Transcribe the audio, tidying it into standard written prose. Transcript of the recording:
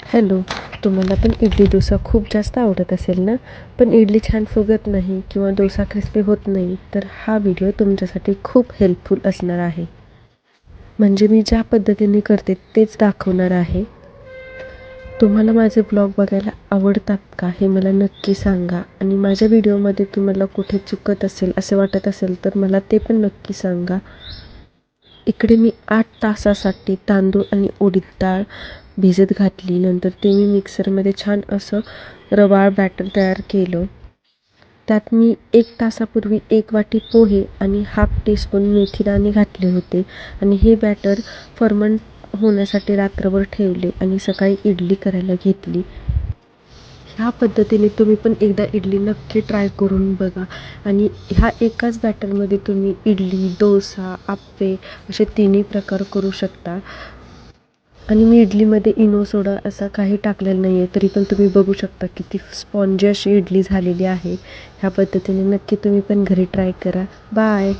Hello. तुम्हाला पण इडली डोसा खूप जास्त आवडत असेल ना, पण इडली छान फुगत नाही किंवा डोसा क्रिस्पी होत नाही, तर हा व्हिडिओ तुमच्यासाठी खूप हेल्पफुल असणार आहे. म्हणजे मी ज्या पद्धतीने करते तेच दाखवणार आहे. तुम्हाला माझे ब्लॉग बघायला आवडतात का हे मला नक्की सांगा, आणि माझ्या व्हिडिओमध्ये तुम्हाला कुठे चुकत असेल असे वाटत असेल तर मला ते पण नक्की सांगा. इकडे मी 8 तासासाठी तांदूळ आणि उडीद डाळ भिजत घातली. नंतर ते मी मिक्सरमध्ये छान असं रवाळ बॅटर तयार केलं. त्यात मी 1 तासापूर्वी 1 वाटी पोहे आणि हाफ टीस्पून मेथी दाणे घातले होते, आणि हे बॅटर फर्मंट होण्यासाठी रात्रभर ठेवले आणि सकाळी इडली करायला घेतली. ह्या पद्धतीने तुम्ही पण एकदा इडली नक्की ट्राय करून बघा. आणि ह्या एकाच बॅटरमध्ये तुम्ही इडली, डोसा, आप्पे असे तिन्ही प्रकार करू शकता. आणि मी इडलीमध्ये इनो सोडा असा काही टाकलेला नाही आहे, तरी पण तुम्ही बघू शकता किती स्पॉन्जी अशी इडली झालेली आहे. ह्या पद्धतीने नक्की तुम्ही पण घरी ट्राय करा. बाय.